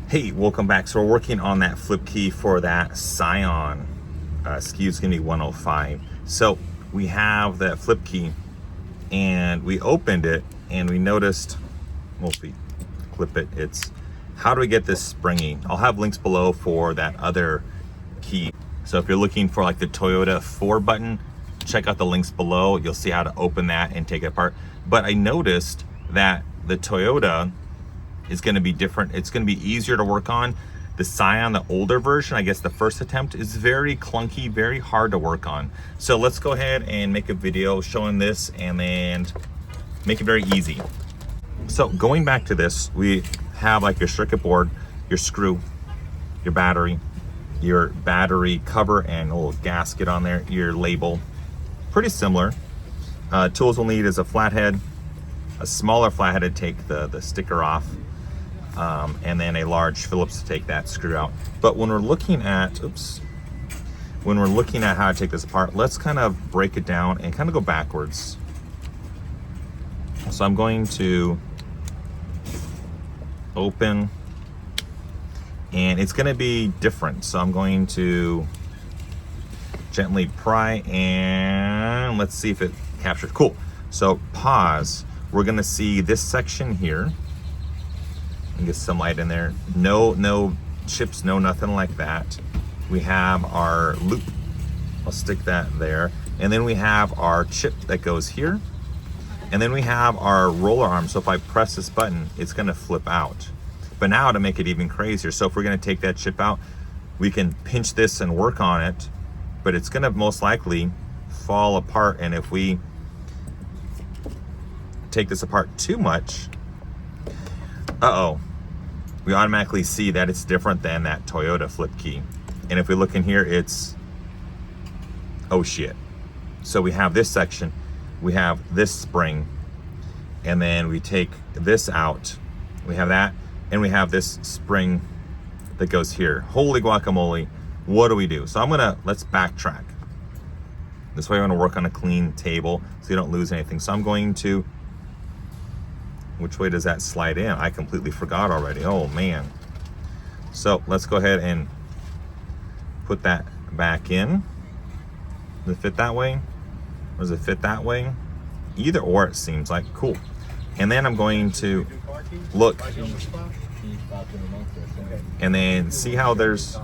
Hey, welcome back. So we're working on that flip key for that Scion. SKU is going to be 105. So we have that flip key and we opened it and we noticed, well, if we clip it, it's how do we get this springy? I'll have links below for that other key. So if you're looking for like the Toyota 4 button, check out the links below. You'll see how to open that and take it apart. But I noticed that the Toyota is going to be different. It's going to be easier to work on. The Scion, the older version, I guess the first attempt, is very clunky, very hard to work on. So let's go ahead and make a video showing this and then make it very easy. So going back to this, we have like your circuit board, your screw, your battery cover and a little gasket on there, your label, pretty similar. Tools we'll need is a flathead, a smaller flathead to take the sticker off, and then a large Phillips to take that screw out. But when we're looking at, how to take this apart, let's kind of break it down and kind of go backwards. So I'm going to open, and it's going to be different. So I'm going to gently pry, and let's see if it captured. Cool. So pause. We're going to see this section here. And get some light in there. No chips, no nothing like that. We have our loop. I'll stick that there. And then we have our chip that goes here. And then we have our roller arm. So if I press this button, it's gonna flip out. But now to make it even crazier, so if we're gonna take that chip out, we can pinch this and work on it, but it's gonna most likely fall apart. And if we take this apart too much, we automatically see that it's different than that Toyota flip key. And if we look in here, it's, oh shit. So we have this section, we have this spring, and then we take this out. We have that, and we have this spring that goes here. Holy guacamole, what do we do? So let's backtrack. This way I want to work on a clean table so you don't lose anything. So I'm going to, which way does that slide in? I completely forgot already. Oh man. So let's go ahead and put that back in. Does it fit that way? Or does it fit that way? Either or, it seems like. Cool. And then I'm going to look and then see how there's,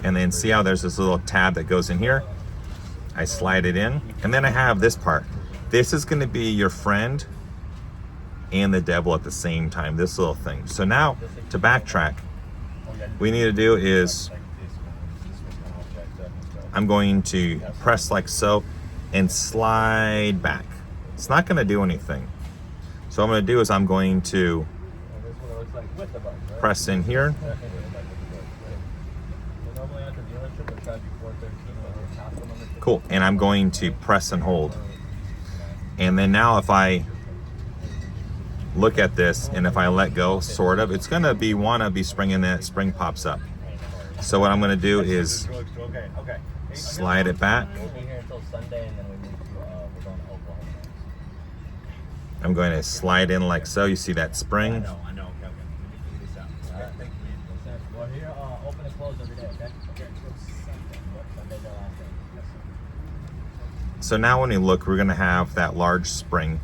and then see how there's this little tab that goes in here. I slide it in, and then I have this part. This is going to be your friend and the devil at the same time, this little thing. So now, to backtrack, what we need to do is, I'm going to press like so and slide back. It's not going to do anything. So what I'm going to do is I'm going to press in here. Cool, and I'm going to press and hold. And then now if I look at this and if I let go, sort of, it's gonna wanna be springing, that spring pops up. So what I'm gonna do is slide it back. I'm going to slide in like so. You see that spring? So now when you look, we're gonna have that large spring.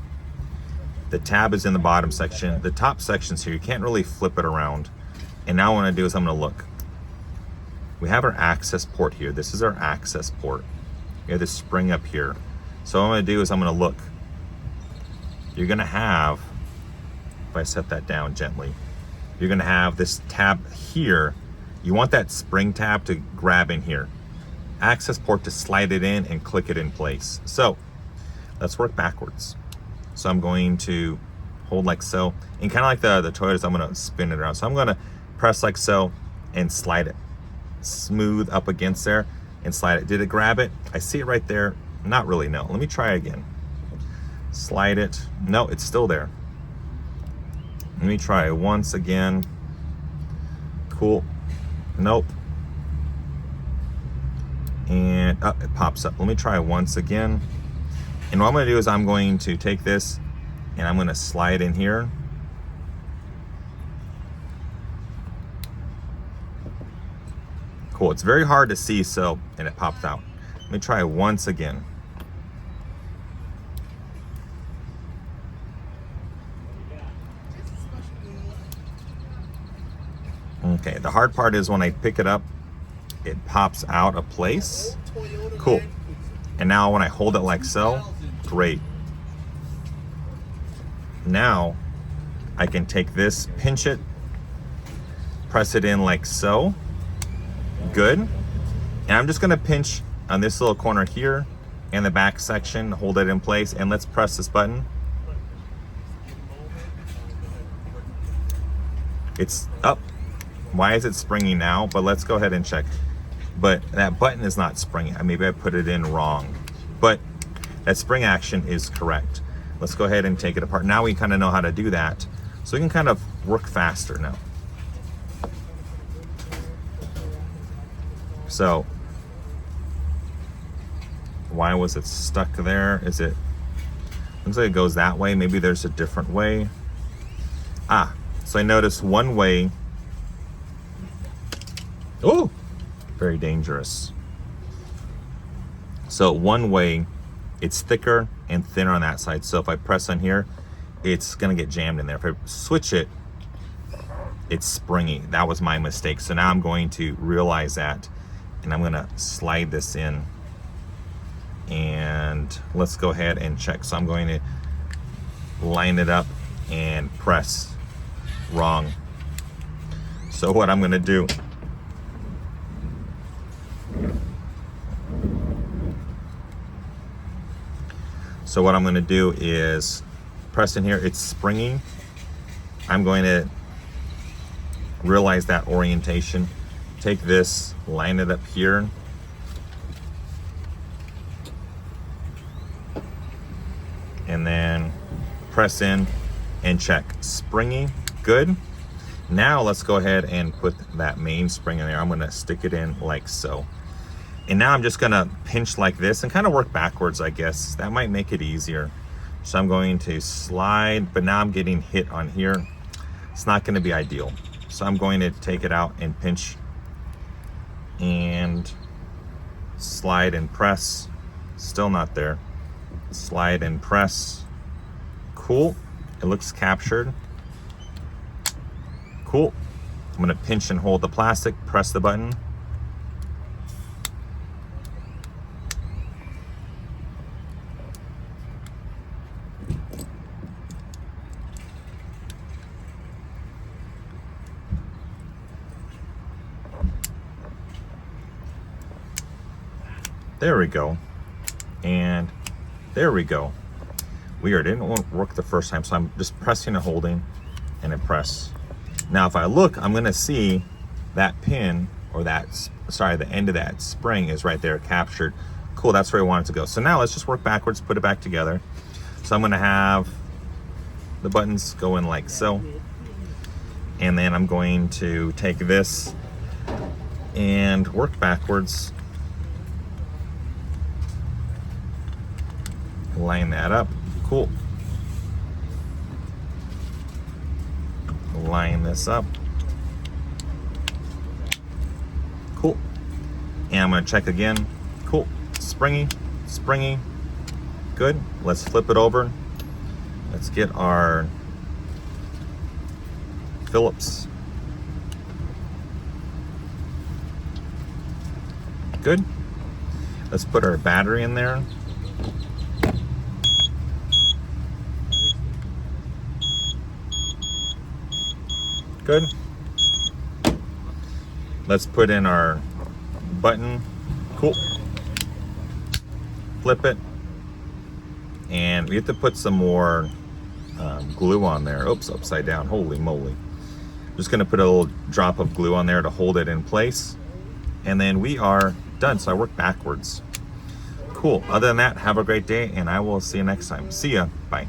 The tab is in the bottom section. The top section's here. You can't really flip it around. And now what I'm gonna do is I'm gonna look. We have our access port here. This is our access port. We have this spring up here. So what I'm gonna do is I'm gonna look. You're gonna have, if I set that down gently, you're gonna have this tab here. You want that spring tab to grab in here. Access port to slide it in and click it in place. So let's work backwards. So I'm going to hold like so, and kind of like the Toyotas, I'm gonna spin it around. So I'm gonna press like so and slide it smooth up against there and slide it. Did it grab it? I see it right there. Not really, no. Let me try again. Slide it. No, it's still there. Let me try once again. Cool. Nope. And it pops up. Let me try once again. And what I'm going to do is I'm going to take this And I'm gonna slide in here. Cool, it's very hard to see, so, and it popped out. Let me try once again. Okay, the hard part is when I pick it up, it pops out of place. Cool. And now when I hold it like so, great. Now I can take this, pinch it, press it in like so. Good. And I'm just gonna pinch on this little corner here and the back section, hold it in place, and let's press this button. It's up. Why is it springing now? But let's go ahead and check. But that button is not springing. Maybe I put it in wrong. But that spring action is correct. Let's go ahead and take it apart. Now we kind of know how to do that. So we can kind of work faster now. So, why was it stuck there? Is it, looks like it goes that way. Maybe there's a different way. So I noticed one way. Oh, very dangerous. So one way, it's thicker and thinner on that side. So if I press on here, it's gonna get jammed in there. If I switch it, it's springy. That was my mistake. So now I'm going to realize that, and I'm gonna slide this in. And let's go ahead and check. So I'm going to line it up and press. Wrong. So what I'm gonna do, is press in here. It's springy. I'm going to realize that orientation. Take this, line it up here. And then press in and check. Springy, good. Now let's go ahead and put that main spring in there. I'm gonna stick it in like so. And now I'm just gonna pinch like this and kind of work backwards, I guess. That might make it easier. So I'm going to slide, but now I'm getting hit on here. It's not gonna be ideal. So I'm going to take it out and pinch and slide and press. Still not there. Slide and press. Cool, it looks captured. Cool. I'm gonna pinch and hold the plastic, press the button. There we go. And there we go. Weird, it didn't work the first time, so I'm just pressing and holding and then press. Now if I look, I'm gonna see that pin, or that, sorry, the end of that spring is right there captured. Cool, that's where I want it to go. So now let's just work backwards, put it back together. So I'm gonna have the buttons go in like so. And then I'm going to take this and work backwards. Line that up, cool. Line this up, cool. And I'm gonna check again, cool. Springy, springy, good. Let's flip it over. Let's get our Phillips. Good. Let's put our battery in there. Good. Let's put in our button. Cool. Flip it. And we have to put some more glue on there. Oops, upside down. Holy moly. Just gonna put a little drop of glue on there to hold it in place. And then we are done. So I work backwards. Cool. Other than that, have a great day, and I will see you next time. See ya. Bye.